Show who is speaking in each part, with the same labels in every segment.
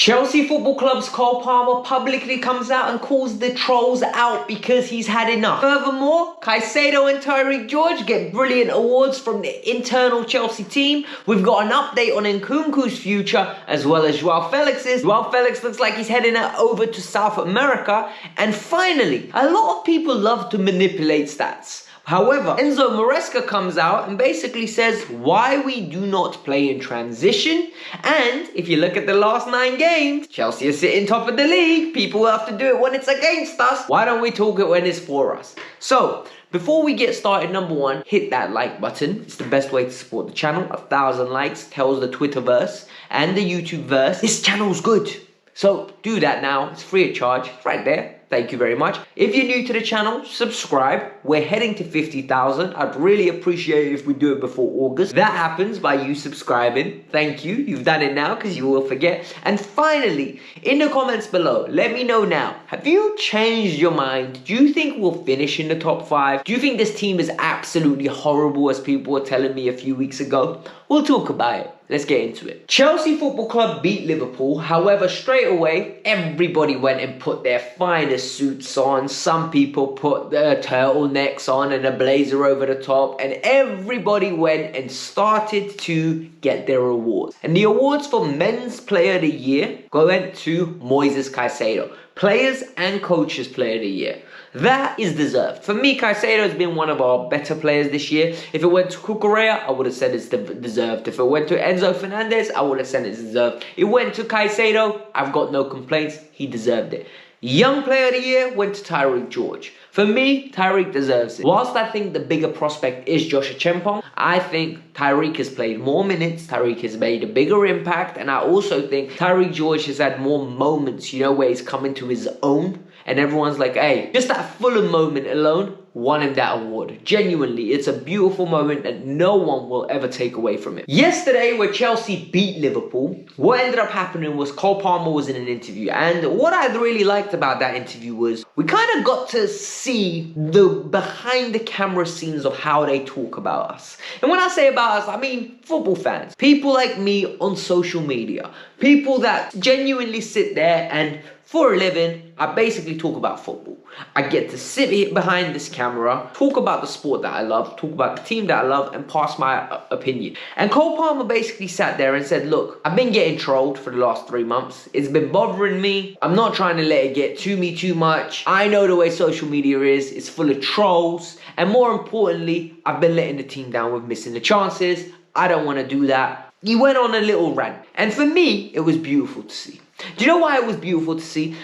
Speaker 1: Chelsea Football Club's Cole Palmer publicly comes out and calls the trolls out because he's had enough. Furthermore, Caicedo and Tyreek George get brilliant awards from the internal Chelsea team. We've got an update on Nkunku's future as well as Joao Felix's. Joao Felix looks like he's heading over to South America. And finally, a lot of people love to manipulate stats. However, Maresca comes out and basically says why we do not play in transition. And if you look at the last 9 games, Chelsea is sitting top of the league. People have to do it when it's against us. Why don't we talk it when it's for us? So, before we get started, number one, hit that like button. It's the best way to support the channel. 1,000 likes tells the Twitterverse and the YouTubeverse this channel's good. So do that now. It's free of charge. It's right there. Thank you very much. If you're new to the channel, subscribe. We're heading to 50,000. I'd really appreciate it if we do it before August. That happens by you subscribing. Thank you. You've done it now because you will forget. And finally, in the comments below, let me know now. Have you changed your mind? Do you think we'll finish in the top 5? Do you think this team is absolutely horrible as people were telling me a few weeks ago? We'll talk about it. Let's get into it. Chelsea Football Club beat Liverpool. However, straight away, everybody went and put their finest suits on. Some people put their turtlenecks on and a blazer over the top. And everybody went and started to get their awards. And the awards for Men's Player of the Year went to Moises Caicedo. Players and Coaches Player of the Year. That is deserved. For me, Caicedo has been one of our better players this year. If it went to Cucurella, I would have said it's deserved. If it went to Enzo Fernandez, I would have said it's deserved. It went to Caicedo, I've got no complaints. He deserved it. Young Player of the Year went to Tyreek George. For me, Tyreek deserves it. Whilst I think the bigger prospect is Joshua Chempong, I think Tyreek has played more minutes, Tyreek has made a bigger impact, and I also think Tyreek George has had more moments, you know, where he's come into his own, and everyone's like, hey, just that Fulham moment alone won him that award. Genuinely, it's a beautiful moment that no one will ever take away from him. Yesterday, where Chelsea beat Liverpool, what ended up happening was Cole Palmer was in an interview. And what I really liked about that interview was we kind of got to see the behind the camera scenes of how they talk about us. And when I say about us, I mean football fans. People like me on social media. People that genuinely sit there and for a living, I basically talk about football. I get to sit behind this camera, talk about the sport that I love, talk about the team that I love, and pass my opinion. And Cole Palmer basically sat there and said, look, I've been getting trolled for the last 3 months. It's been bothering me. I'm not trying to let it get to me too much. I know the way social media is. It's full of trolls. And more importantly, I've been letting the team down with missing the chances. I don't want to do that. He went on a little rant. And for me, it was beautiful to see. Do you know why it was beautiful to see?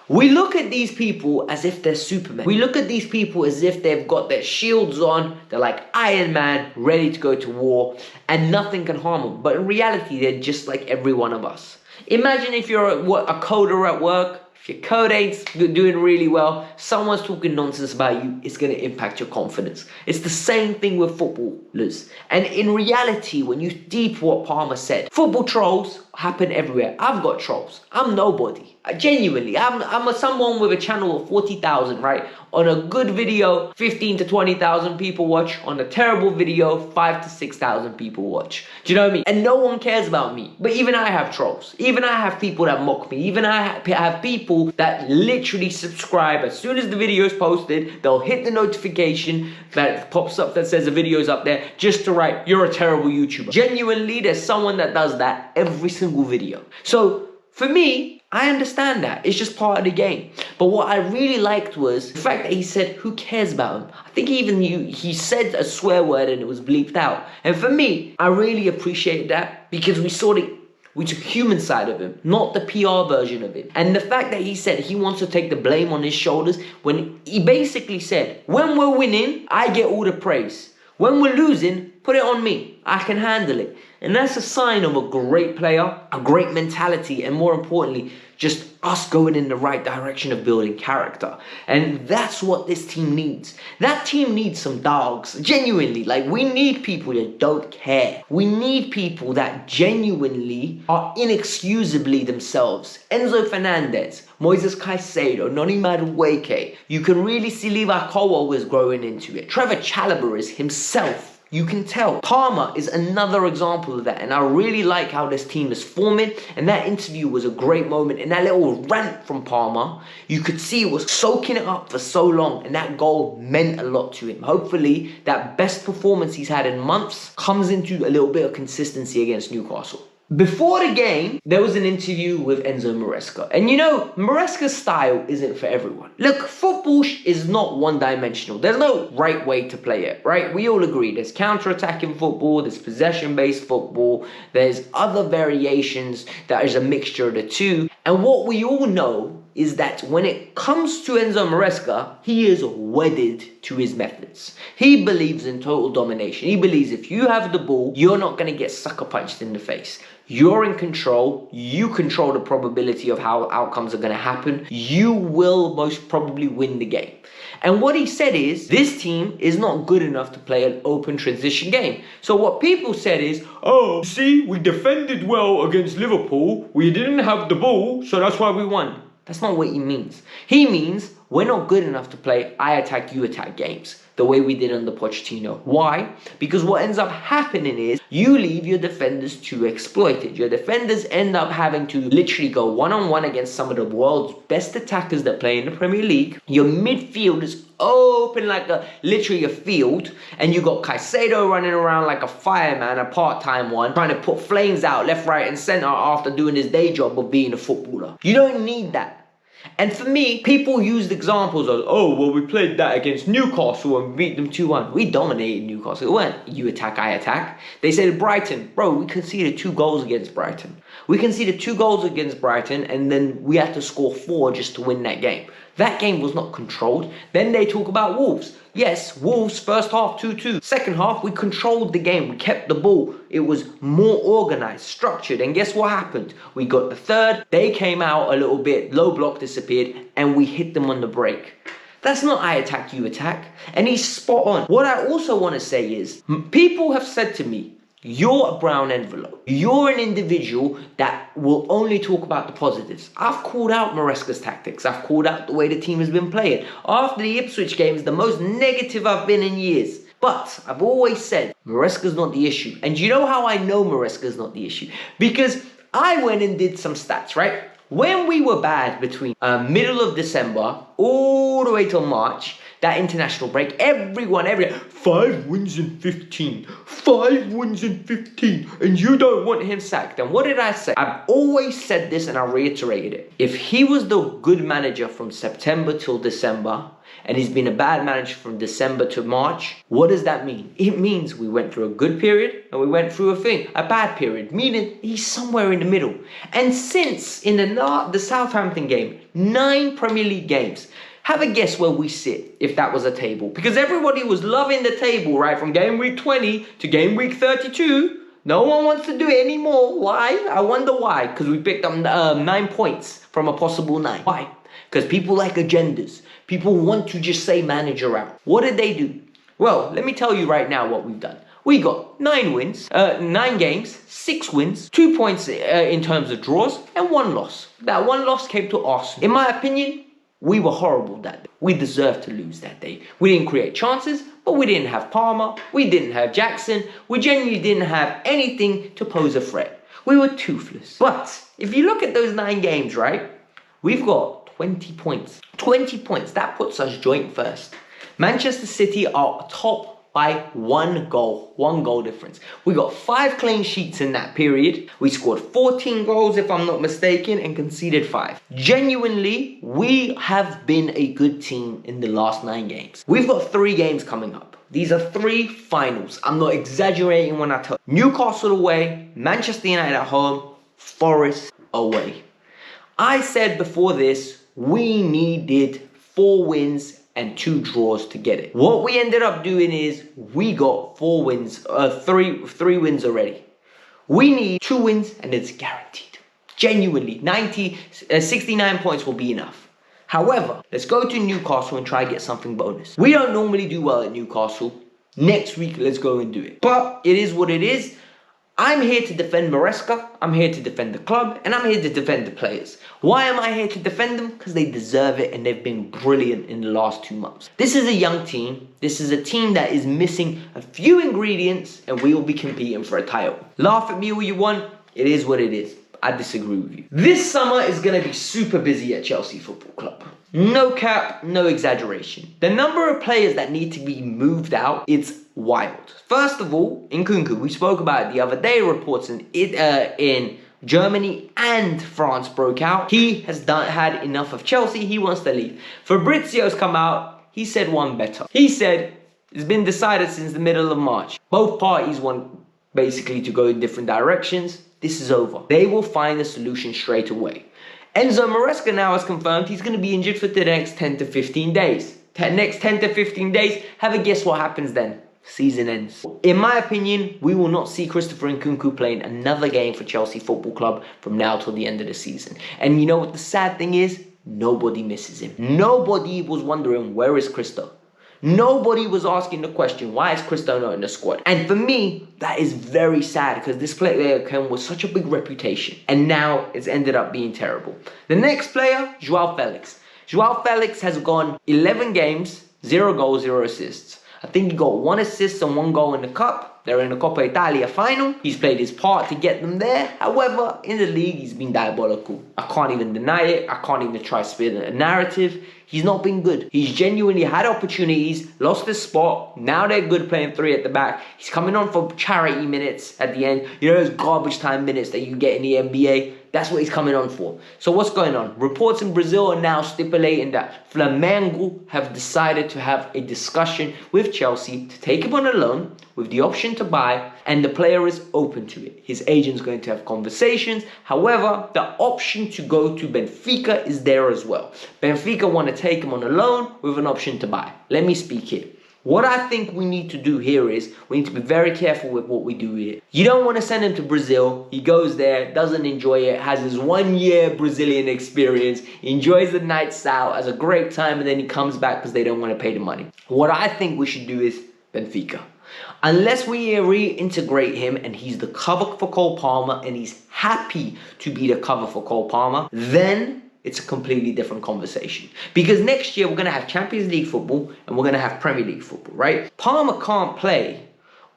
Speaker 1: We look at these people as if they're Superman. We look at these people as if they've got their shields on. They're like Iron Man, ready to go to war, and nothing can harm them. But in reality, they're just like every one of us. Imagine if you're a coder at work. If your code ain't doing really well, someone's talking nonsense about you, it's going to impact your confidence. It's the same thing with footballers. And in reality, when you deep what Palmer said, football trolls happen everywhere. I've got trolls. I'm nobody. Genuinely, I'm someone with a channel of 40,000, right? On a good video, 15 to 20,000 people watch. On a terrible video, 5 to 6,000 people watch. Do you know what I mean? And no one cares about me. But even I have trolls. Even I have people that mock me. Even I have people that literally subscribe. As soon as the video is posted, they'll hit the notification that pops up that says the video's up there just to write, you're a terrible YouTuber. Genuinely, there's someone that does that every single video. So, for me, I understand that. It's just part of the game. But what I really liked was the fact that he said, who cares about him? I think he said a swear word and it was bleeped out. And for me, I really appreciated that because we took human side of him, not the PR version of him. And the fact that he said he wants to take the blame on his shoulders when he basically said, when we're winning, I get all the praise. When we're losing, put it on me. I can handle it. And that's a sign of a great player, a great mentality, and more importantly, just us going in the right direction of building character. And that's what this team needs. That team needs some dogs. Genuinely, like we need people that don't care. We need people that genuinely are inexcusably themselves. Enzo Fernandez, Moises Caicedo, Noni Madueke. You can really see Levi Colwill was growing into it. Trevor Chalobah is himself. You can tell. Parma is another example of that, and I really like how this team is forming, and that interview was a great moment, and that little rant from Parma, you could see it was soaking it up for so long, and that goal meant a lot to him. Hopefully, that best performance he's had in months comes into a little bit of consistency against Newcastle. Before the game, there was an interview with Enzo Maresca. And you know, Maresca's style isn't for everyone. Look, football is not one-dimensional. There's no right way to play it, right? We all agree. There's counter-attacking football, there's possession-based football, there's other variations that is a mixture of the two. And what we all know is that when it comes to Enzo Maresca, he is wedded to his methods. He believes in total domination. He believes if you have the ball, you're not going to get sucker punched in the face. You're in control. You control the probability of how outcomes are going to happen. You will most probably win the game. And what he said is, this team is not good enough to play an open transition game. So what people said is, oh, see, we defended well against Liverpool. We didn't have the ball, so that's why we won. That's not what he means. He means we're not good enough to play I attack, you attack games the way we did under Pochettino. Why? Because what ends up happening is you leave your defenders too exploited. Your defenders end up having to literally go one-on-one against some of the world's best attackers that play in the Premier League. Your midfield is open like literally a field, and you got Caicedo running around like a fireman, a part-time one, trying to put flames out left, right and centre after doing his day job of being a footballer. You don't need that. And for me, people used examples of, oh, well, we played that against Newcastle and beat them 2-1. We dominated Newcastle. It weren't you attack, I attack. They said Brighton, bro, we conceded 2 goals against Brighton. We conceded 2 goals against Brighton, and then we had to score 4 just to win that game. That game was not controlled. Then they talk about Wolves. Yes, Wolves, first half 2-2. Second half, we controlled the game. We kept the ball. It was more organised, structured. And guess what happened? We got the third. They came out a little bit. Low block disappeared. And we hit them on the break. That's not I attack, you attack. And he's spot on. What I also want to say is, people have said to me, you're a brown envelope. You're an individual that will only talk about the positives. I've called out Maresca's tactics. I've called out the way the team has been playing. After the Ipswich game is the most negative I've been in years. But I've always said Maresca's not the issue. And you know how I know Maresca's not the issue? Because I went and did some stats, right? When we were bad between middle of December all the way till March, that international break, everyone, 5 wins in 15, 5 wins in 15, and you don't want him sacked. And what did I say? I've always said this and I reiterated it. If he was the good manager from September till December, and he's been a bad manager from December to March, what does that mean? It means we went through a good period and we went through a bad period, meaning he's somewhere in the middle. And since in the Southampton game, 9 Premier League games, have a guess where we sit if that was a table. Because everybody was loving the table, right? From game week 20 to game week 32. No one wants to do it anymore. Why? I wonder why. Because we picked up 9 points from a possible 9. Why? Because people like agendas. People want to just say manager out. What did they do? Well, let me tell you right now what we've done. We got 9 wins, 9 games, 6 wins, 2 points in terms of draws, and 1 loss. That 1 loss came to Arsenal. In my opinion, we were horrible that day. We deserved to lose that day. We didn't create chances, but we didn't have Palmer. We didn't have Jackson. We genuinely didn't have anything to pose a threat. We were toothless. But if you look at those 9 games, right? We've got 20 points. 20 points. That puts us joint first. Manchester City are top by 1 goal. 1 goal difference. We got 5 clean sheets in that period. We scored 14 goals, if I'm not mistaken, and conceded 5. Genuinely, we have been a good team in the last 9 games. We've got 3 games coming up. These are 3 finals. I'm not exaggerating when I tell you. Newcastle away, Manchester United at home, Forest away. I said before this, we needed 4 wins and 2 draws to get it. What we ended up doing is we got 4 wins, 3 wins already. We need 2 wins and it's guaranteed. Genuinely, 69 points will be enough. However, let's go to Newcastle and try to get something bonus. We don't normally do well at Newcastle. Next week, let's go and do it. But it is what it is. I'm here to defend Maresca, I'm here to defend the club, and I'm here to defend the players. Why am I here to defend them? Because they deserve it and they've been brilliant in the last 2 months. This is a young team. This is a team that is missing a few ingredients and we will be competing for a title. Laugh at me all you want, it is what it is. I disagree with you. This summer is going to be super busy at Chelsea Football Club. No cap, no exaggeration. The number of players that need to be moved out, it's wild. First of all, Nkunku, we spoke about it the other day, reports in Germany and France broke out. He has had enough of Chelsea, he wants to leave. Fabrizio's come out, he said one better. He said, it's been decided since the middle of March. Both parties want basically to go in different directions. This is over. They will find a solution straight away. Enzo Maresca now has confirmed he's going to be injured for the next 10 to 15 days. Next 10 to 15 days, have a guess what happens then. Season ends. In my opinion, we will not see Christopher Nkunku playing another game for Chelsea Football Club from now till the end of the season. And you know what the sad thing is? Nobody misses him. Nobody was wondering, where is Christo? Nobody was asking the question, why is Christo not in the squad? And for me, that is very sad because this player came with such a big reputation. And now it's ended up being terrible. The next player, Joao Felix. Joao Felix has gone 11 games, 0 goals, 0 assists. I think he got 1 assist and 1 goal in the cup. They're in the Coppa Italia final. He's played his part to get them there. However, in the league, he's been diabolical. I can't even deny it. I can't even try to spin a narrative. He's not been good. He's genuinely had opportunities, lost his spot. Now they're good playing 3 at the back. He's coming on for charity minutes at the end. You know those garbage time minutes that you get in the NBA? That's what he's coming on for. So what's going on? Reports in Brazil are now stipulating that FLAMENGO have decided to have a discussion with Chelsea to take him on a loan with the option to buy, and the player is open to it. His agent's going to have conversations. However, the option to go to Benfica is there as well. Benfica want to take him on a loan with an option to buy. Let me speak here. What I think we need to do here is we need to be very careful with what we do here. You don't want to send him to Brazil. He goes there, doesn't enjoy it, has his 1 year Brazilian experience, enjoys the nights out, has a great time, and then he comes back because they don't want to pay the money. What I think we should do is Benfica. Unless we reintegrate him and he's the cover for Cole Palmer and he's happy to be the cover for Cole Palmer, then it's a completely different conversation. Because next year we're going to have Champions League football and we're going to have Premier League football, right? Palmer can't play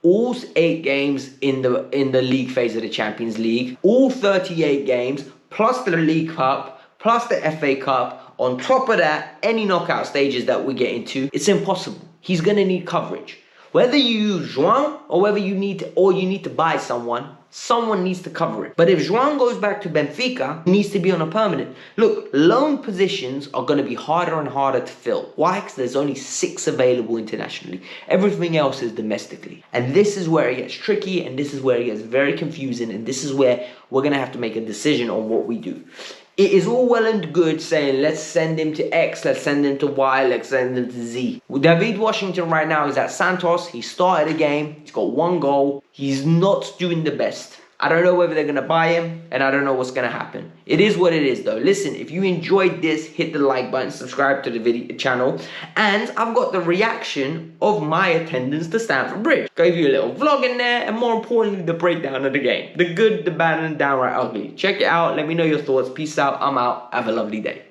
Speaker 1: all 8 games in the league phase of the Champions League, all 38 games, plus the League Cup, plus the FA Cup. On top of that, any knockout stages that we get into, it's impossible. He's going to need coverage. Whether you use Joao or whether you need to buy someone needs to cover it. But if Joao goes back to Benfica, he needs to be on a permanent. Look, loan positions are going to be harder and harder to fill. Why? Because there's only 6 available internationally. Everything else is domestically. And this is where it gets tricky, and this is where it gets very confusing, and this is where we're going to have to make a decision on what we do. It is all well and good saying, let's send him to X, let's send him to Y, let's send him to Z. David Washington right now is at Santos. He started a game. He's got 1 goal. He's not doing the best. I don't know whether they're going to buy him, and I don't know what's going to happen. It is what it is, though. Listen, if you enjoyed this, hit the like button, subscribe to the channel, and I've got the reaction of my attendance to Stamford Bridge. Gave you a little vlog in there, and more importantly, the breakdown of the game. The good, the bad, and downright ugly. Check it out. Let me know your thoughts. Peace out. I'm out. Have a lovely day.